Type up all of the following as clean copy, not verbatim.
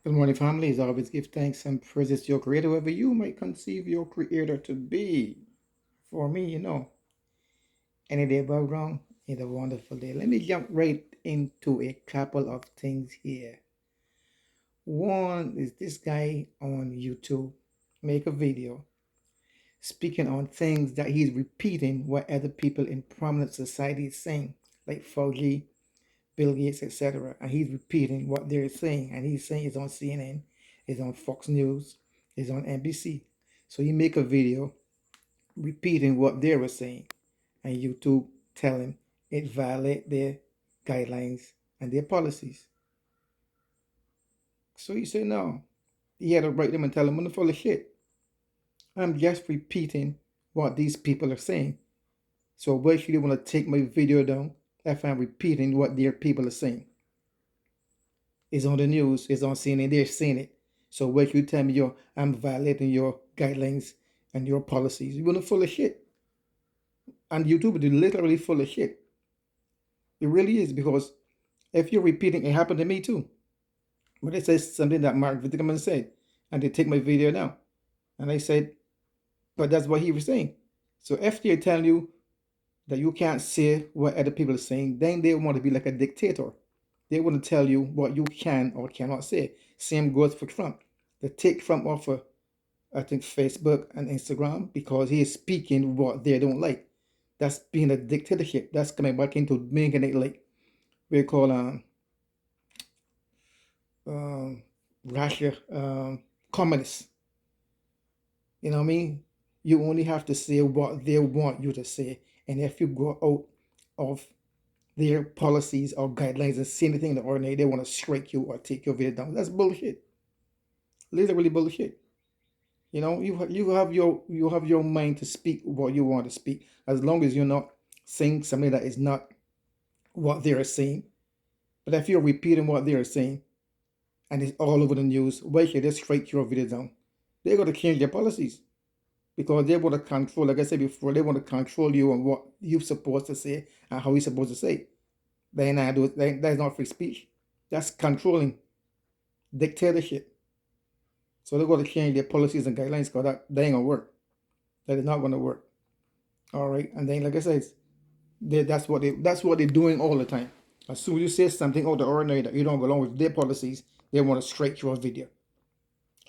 Good morning, family. As always, give thanks and praises to your creator, whoever you might conceive your creator to be. For me, any day above ground is a wonderful day. Let me jump right into a couple of things here. One is this guy on YouTube make a video speaking on things that he's repeating what other people in prominent society is saying, like Fauci, Bill Gates, etc. And he's repeating what they're saying. And he's saying it's on CNN, it's on Fox News, it's on NBC. So he make a video repeating what they were saying. And YouTube tell him it violate their guidelines and their policies. So he said no. He had to write them and tell them I'm full of shit. I'm just repeating what these people are saying. So why should you want to take my video down if I'm repeating what their people are saying? It's on the news, it's on CNN, they're saying it. So what you tell me I'm violating your guidelines and your policies. You're full of shit. And YouTube is literally full of shit. It really is, because if you're repeating, it happened to me too. But they said something that Mark Vittigman said, and they take my video now. And I said, but that's what he was saying. So if they're telling you that you can't say what other people are saying, then they want to be like a dictator. They want to tell you what you can or cannot say. Same goes for Trump. They take Trump off of, I think, Facebook and Instagram because he is speaking what they don't like. That's being a dictatorship. That's coming back into making it like we call Russia communists. You know what I mean? You only have to say what they want you to say. And if you go out of their policies or guidelines and say anything in the ordinary, they want to strike you or take your video down. That's bullshit. Literally bullshit. You have your mind to speak what you want to speak, as long as you're not saying something that is not what they're saying. But if you're repeating what they're saying and it's all over the news, why should they strike your video down? They're going to change their policies because they want to control, like I said before, they want to control you on what you're supposed to say and how you're supposed to say it. That's not free speech. That's controlling dictatorship. So they're going to change their policies and guidelines because that ain't going to work. That is not going to work. All right. And then, like I said, that's what they're doing all the time. As soon as you say something out of the ordinary that you don't go along with their policies, they want to strike your video.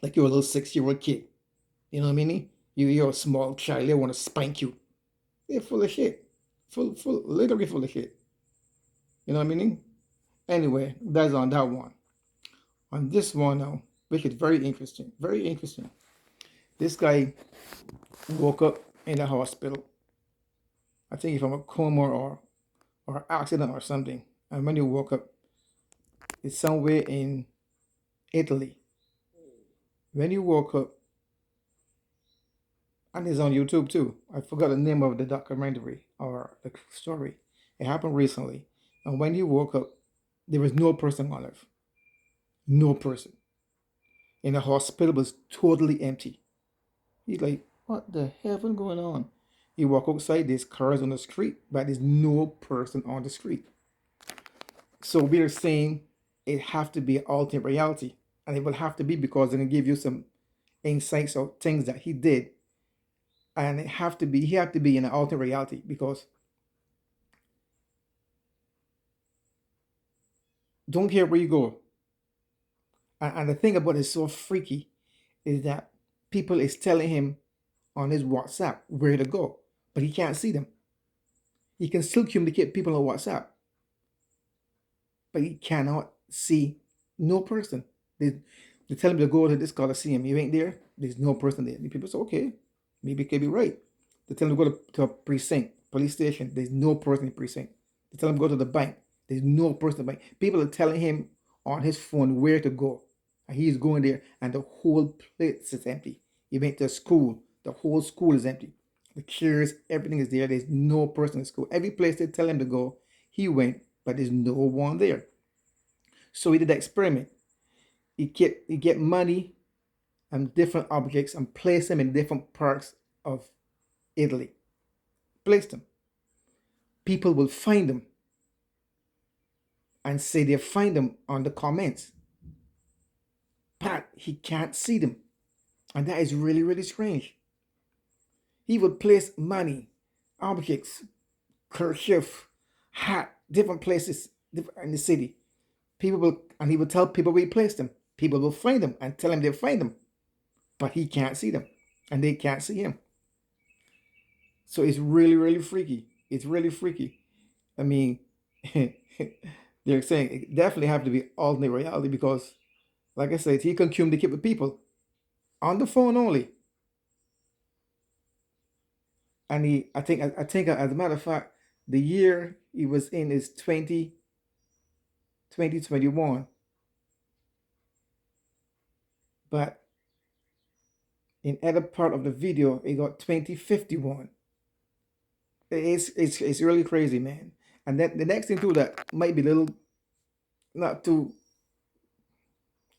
Like you're a little 6-year-old kid. You know what I mean? You're a small child. They want to spank you. They're full of shit. Literally full of shit. You know what I mean? Anyway, that's on that one. On this one now, which is very interesting. Very interesting. This guy woke up in the hospital. I think from a coma or accident or something. And when he woke up, it's somewhere in Italy. When he woke up, and it's on YouTube too. I forgot the name of the documentary or the story. It happened recently. And when he woke up, there was no person on earth. No person. And the hospital was totally empty. He's like, what the heaven going on? He walk outside, there's cars on the street, but there's no person on the street. So we're saying it have to be an alternate reality. And it will have to be because they're gonna give you some insights of things that he did. And he have to be in an alternate reality because don't care where you go. And the thing about it is so freaky is that people is telling him on his WhatsApp where to go, but he can't see them. He can still communicate with people on WhatsApp, but he cannot see no person. They tell him to go to this coliseum. He ain't there. There's no person there. The people say, okay, maybe it could be right. They tell him to go to a precinct, police station. There's no person in the precinct. They tell him to go to the bank. There's no person in the bank. People are telling him on his phone where to go. And he's going there, and the whole place is empty. He went to school. The whole school is empty. The chairs, everything is there. There's no person in school. Every place they tell him to go, he went, but there's no one there. So he did the experiment. He get money and different objects and place them in different parts of Italy. Place them. People will find them and say they find them on the comments. but he can't see them. And that is really, really strange. He would place money, objects, kerchief, hat, different places in the city. People will, and he would tell people where he placed them. People will find them and tell him they'll find them, but he can't see them, and they can't see him. So it's really, really freaky. It's really freaky. I mean, they're saying it definitely have to be alternate reality because, like I said, he can communicate with people on the phone only. And I think, as a matter of fact, the year he was in is 2021, but in other part of the video, it got 2051. It's really crazy, man. And then the next thing too that might be a little not too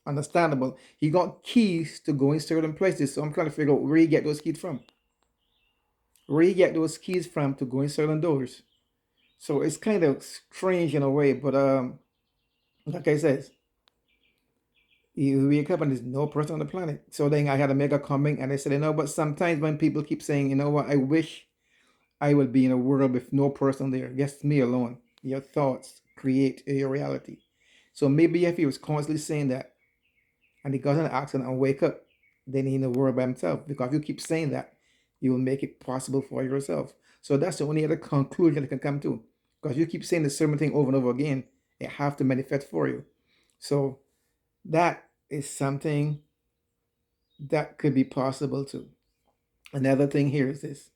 understandable. He got keys to go in certain places, so I'm trying to figure out where he get those keys from. Where he get those keys from to go in certain doors. So it's kind of strange in a way, but like I said, you wake up and there's no person on the planet. So then I had to make a comment and I said, but sometimes when people keep saying, I wish I would be in a world with no person there, just me alone. Your thoughts create your reality. So maybe if he was constantly saying that and he got in an accident and wake up, then he's in the world by himself. Because if you keep saying that, you will make it possible for yourself. So that's the only other conclusion you can come to. Because you keep saying the same thing over and over again, it have to manifest for you. So that is something that could be possible too. Another thing here is this.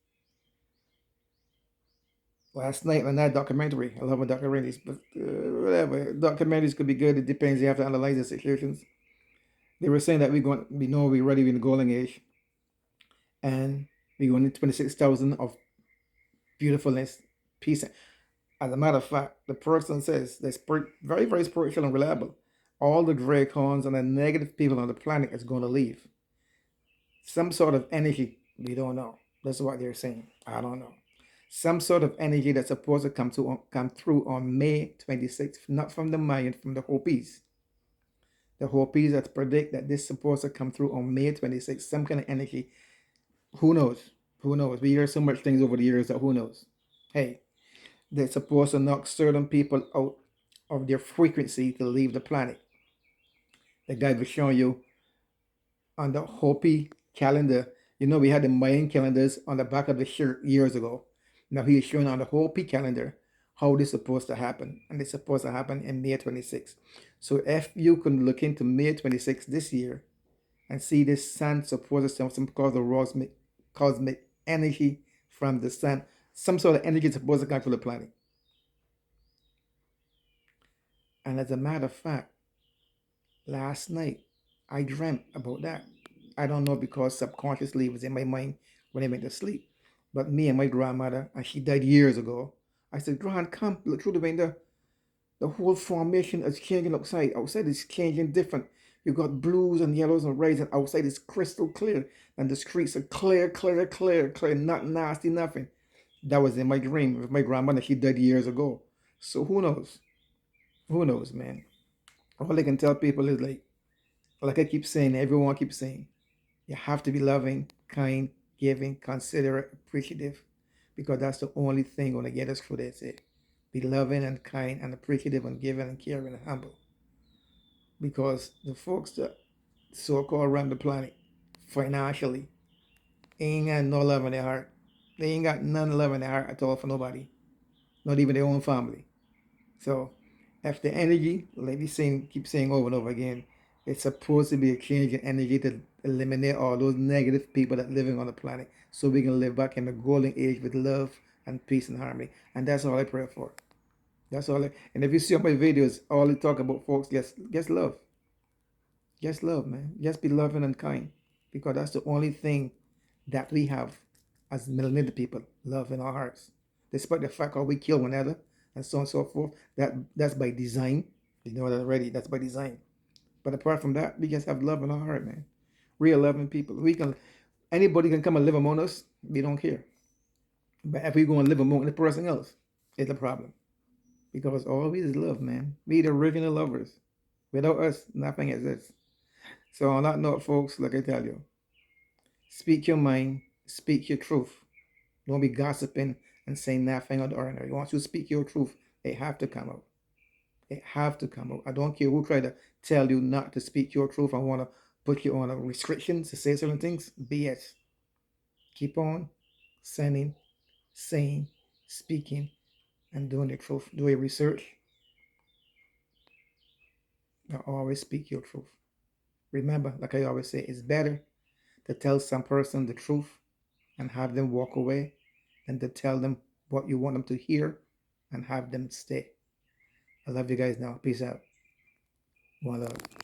Last night on that documentary, I love my documentaries, but whatever. Documentaries could be good. It depends. You have to analyze the situations. They were saying that we're ready in the golden age, and we're going to 26,000 of beautifulness, peace. As a matter of fact, the person says they're very, very spiritual and reliable. All the dracons and the negative people on the planet is going to leave. Some sort of energy, we don't know. That's what they're saying. I don't know. Some sort of energy that's supposed to come through on May 26th, not from the Mayan, from the Hopis. The Hopis that predict that this is supposed to come through on May 26th, some kind of energy. Who knows? Who knows? We hear so much things over the years that who knows? Hey, they're supposed to knock certain people out of their frequency to leave the planet. The guy was showing you on the Hopi calendar. We had the Mayan calendars on the back of the shirt years ago. Now he is showing on the Hopi calendar how this is supposed to happen. And it's supposed to happen in May 26th. So if you can look into May 26th this year and see this sun supposed to some cosmic energy from the sun, some sort of energy is supposed to come from the planet. And as a matter of fact, last night I dreamt about that. I don't know because subconsciously it was in my mind when I went to sleep. But me and my grandmother, and she died years ago, I said, Grand, come look through the window. The whole formation is changing outside. Outside is changing different. You got blues and yellows and reds, and outside is crystal clear. And the streets are clear, clear, clear, clear, not nasty, nothing. That was in my dream with my grandmother. She died years ago. So who knows? Who knows, man? All I can tell people is like I keep saying, everyone keeps saying, you have to be loving, kind, giving, considerate, appreciative, because that's the only thing going to get us through this. Be loving and kind and appreciative and giving and caring and humble. Because the folks that so-called run the planet financially ain't got no love in their heart. They ain't got none love in their heart at all for nobody, not even their own family. So if the energy, like we keep saying over and over again, it's supposed to be a change in energy to eliminate all those negative people that living on the planet so we can live back in the golden age with love and peace and harmony. And that's all I pray for. That's all. And if you see on my videos, all I talk about, folks, just love. Just love, man. Just be loving and kind. Because that's the only thing that we have as melanated people, love in our hearts. Despite the fact how we kill one another and so on and so forth, that's by design. You know that already. That's by design. But apart from that, we just have love in our heart, man. Real loving people. Anybody can come and live among us. We don't care. But if we go and live among the person else, it's a problem. Because all we is love, man. We the original lovers. Without us, nothing exists. So on that note, folks, like I tell you, speak your mind, speak your truth. Don't be gossiping and saying nothing out of the ordinary. Once you speak your truth, they have to come out. They have to come out. I don't care who try to tell you not to speak your truth. I want to put you on a restrictions to say certain things. BS. Keep on sending, saying, speaking, and doing the truth. Do your research. Now always speak your truth. Remember, like I always say, it's better to tell some person the truth and have them walk away than to tell them what you want them to hear and have them stay. I love you guys now. Peace out. One love.